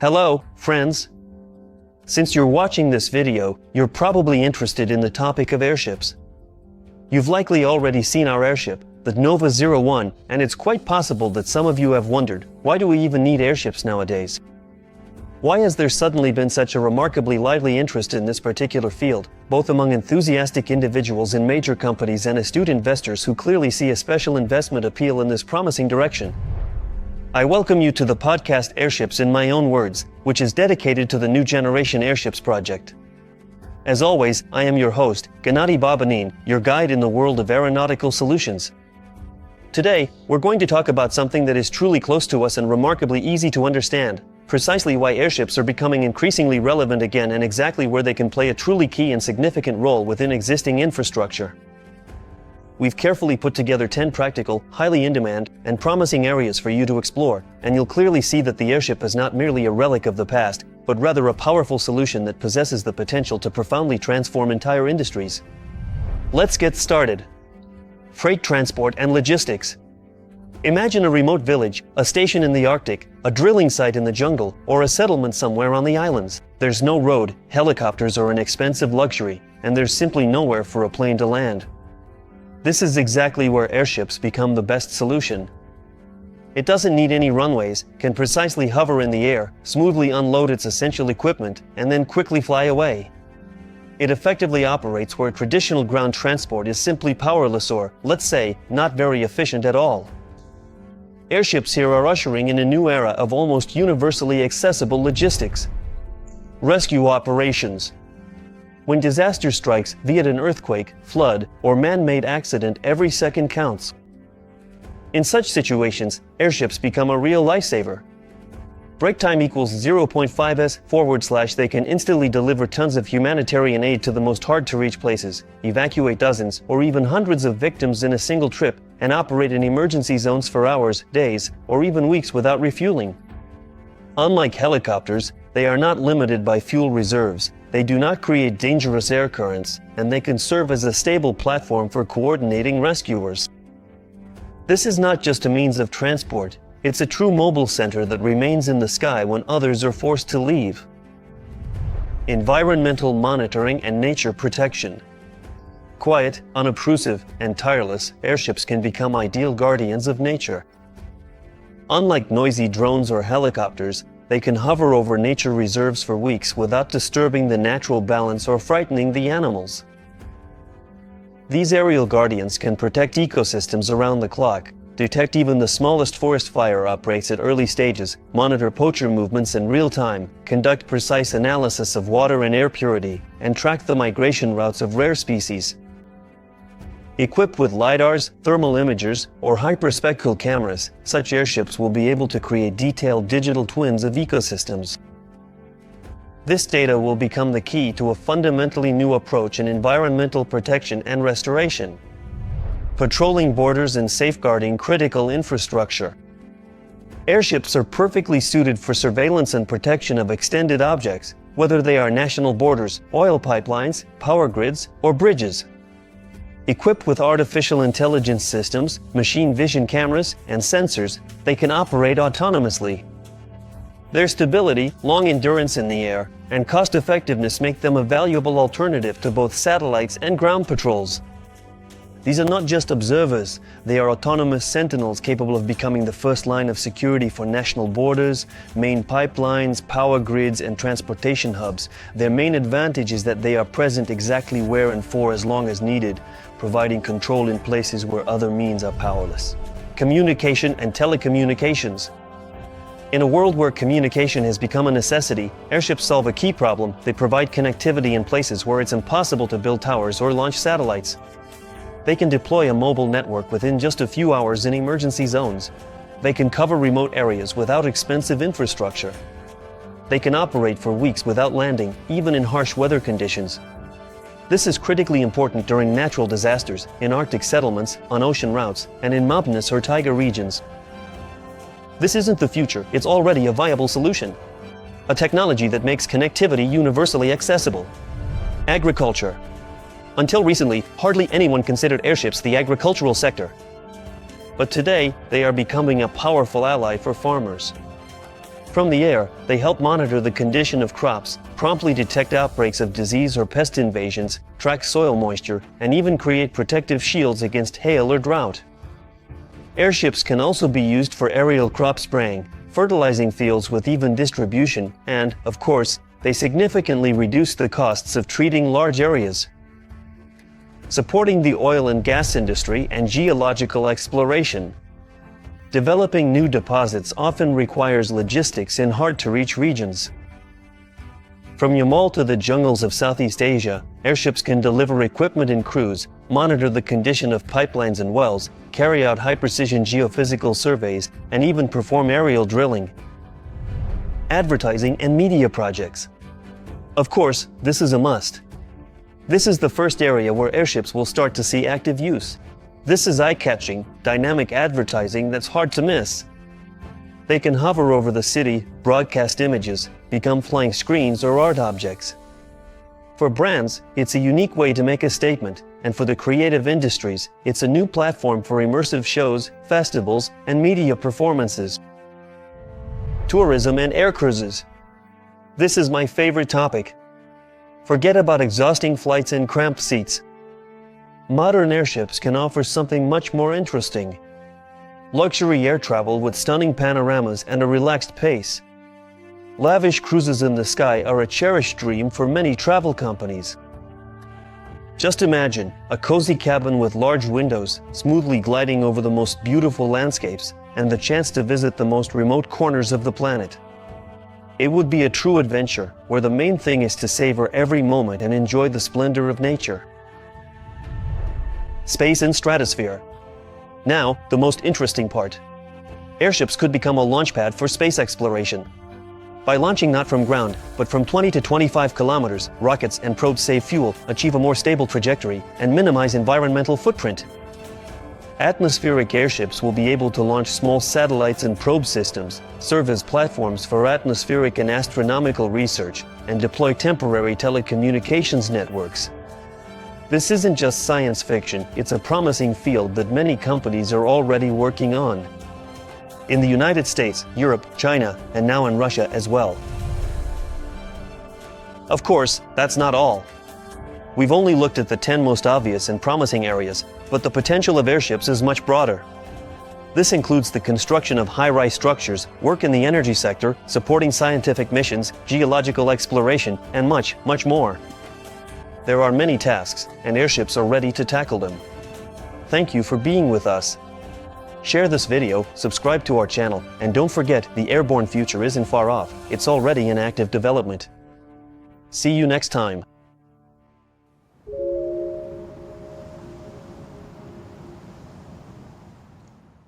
Hello, friends. Since you're watching this video, you're probably interested in the topic of airships. You've likely already seen our airship, the Nova 01, and it's quite possible that some of you have wondered, why do we even need airships nowadays? Why has there suddenly been such a remarkably lively interest in this particular field, both among enthusiastic individuals in major companies and astute investors who clearly see a special investment appeal in this promising direction? I welcome you to the podcast Airships in My Own Words, which is dedicated to the new Generation Airships project. As always, I am your host, Gennady Babanin, your guide in the world of aeronautical solutions. Today, we're going to talk about something that is truly close to us and remarkably easy to understand, precisely why airships are becoming increasingly relevant again and exactly where they can play a truly key and significant role within existing infrastructure. We've carefully put together 10 practical, highly in-demand, and promising areas for you to explore, and you'll clearly see that the airship is not merely a relic of the past, but rather a powerful solution that possesses the potential to profoundly transform entire industries. Let's get started. Freight transport and logistics. Imagine a remote village, a station in the Arctic, a drilling site in the jungle, or a settlement somewhere on the islands. There's no road, helicopters are an expensive luxury, and there's simply nowhere for a plane to land. This is exactly where airships become the best solution. It doesn't need any runways, can precisely hover in the air, smoothly unload its essential equipment, and then quickly fly away. It effectively operates where traditional ground transport is simply powerless or, let's say, not very efficient at all. Airships here are ushering in a new era of almost universally accessible logistics. Rescue operations. When disaster strikes, be it an earthquake, flood, or man-made accident, every second counts. In such situations, airships become a real lifesaver. Break time equals 0.5s/, they can instantly deliver tons of humanitarian aid to the most hard-to-reach places, evacuate dozens or even hundreds of victims in a single trip, and operate in emergency zones for hours, days, or even weeks without refueling. Unlike helicopters, they are not limited by fuel reserves. They do not create dangerous air currents, and they can serve as a stable platform for coordinating rescuers. This is not just a means of transport, it's a true mobile center that remains in the sky when others are forced to leave. Environmental monitoring and nature protection. Quiet, unobtrusive, and tireless, airships can become ideal guardians of nature. Unlike noisy drones or helicopters, they can hover over nature reserves for weeks without disturbing the natural balance or frightening the animals. These aerial guardians can protect ecosystems around the clock, detect even the smallest forest fire outbreaks at early stages, monitor poacher movements in real time, conduct precise analysis of water and air purity, and track the migration routes of rare species. Equipped with LiDARs, thermal imagers, or hyperspectral cameras, such airships will be able to create detailed digital twins of ecosystems. This data will become the key to a fundamentally new approach in environmental protection and restoration. Patrolling borders and safeguarding critical infrastructure. Airships are perfectly suited for surveillance and protection of extended objects, whether they are national borders, oil pipelines, power grids, or bridges. Equipped with artificial intelligence systems, machine vision cameras, and sensors, they can operate autonomously. Their stability, long endurance in the air, and cost-effectiveness make them a valuable alternative to both satellites and ground patrols. These are not just observers, they are autonomous sentinels capable of becoming the first line of security for national borders, main pipelines, power grids, and transportation hubs. Their main advantage is that they are present exactly where and for as long as needed, providing control in places where other means are powerless. Communication and telecommunications. In a world where communication has become a necessity, airships solve a key problem. They provide connectivity in places where it's impossible to build towers or launch satellites. They can deploy a mobile network within just a few hours in emergency zones. They can cover remote areas without expensive infrastructure. They can operate for weeks without landing, even in harsh weather conditions. This is critically important during natural disasters, in Arctic settlements, on ocean routes, and in mountainous or taiga regions. This isn't the future, it's already a viable solution. A technology that makes connectivity universally accessible. Agriculture. Until recently, hardly anyone considered airships the agricultural sector. But today, they are becoming a powerful ally for farmers. From the air, they help monitor the condition of crops, promptly detect outbreaks of disease or pest invasions, track soil moisture, and even create protective shields against hail or drought. Airships can also be used for aerial crop spraying, fertilizing fields with even distribution, and, of course, they significantly reduce the costs of treating large areas. Supporting the oil and gas industry and geological exploration. Developing new deposits often requires logistics in hard-to-reach regions. From Yamal to the jungles of Southeast Asia, airships can deliver equipment and crews, monitor the condition of pipelines and wells, carry out high-precision geophysical surveys, and even perform aerial drilling. Advertising and media projects. Of course, this is a must. This is the first area where airships will start to see active use. This is eye-catching, dynamic advertising that's hard to miss. They can hover over the city, broadcast images, become flying screens or art objects. For brands, it's a unique way to make a statement, and for the creative industries, it's a new platform for immersive shows, festivals, and media performances. Tourism and air cruises. This is my favorite topic. Forget about exhausting flights and cramped seats. Modern airships can offer something much more interesting. Luxury air travel with stunning panoramas and a relaxed pace. Lavish cruises in the sky are a cherished dream for many travel companies. Just imagine a cozy cabin with large windows, smoothly gliding over the most beautiful landscapes, and the chance to visit the most remote corners of the planet. It would be a true adventure, where the main thing is to savor every moment and enjoy the splendor of nature. Space and stratosphere. Now, the most interesting part. Airships could become a launchpad for space exploration. By launching not from ground, but from 20 to 25 kilometers, rockets and probes save fuel, achieve a more stable trajectory, and minimize environmental footprint. Atmospheric airships will be able to launch small satellites and probe systems, serve as platforms for atmospheric and astronomical research, and deploy temporary telecommunications networks. This isn't just science fiction, it's a promising field that many companies are already working on. In the United States, Europe, China, and now in Russia as well. Of course, that's not all. We've only looked at the 10 most obvious and promising areas, but the potential of airships is much broader. This includes the construction of high-rise structures, work in the energy sector, supporting scientific missions, geological exploration, and much, much more. There are many tasks, and airships are ready to tackle them. Thank you for being with us. Share this video, subscribe to our channel, and don't forget the airborne future isn't far off, it's already in active development. See you next time.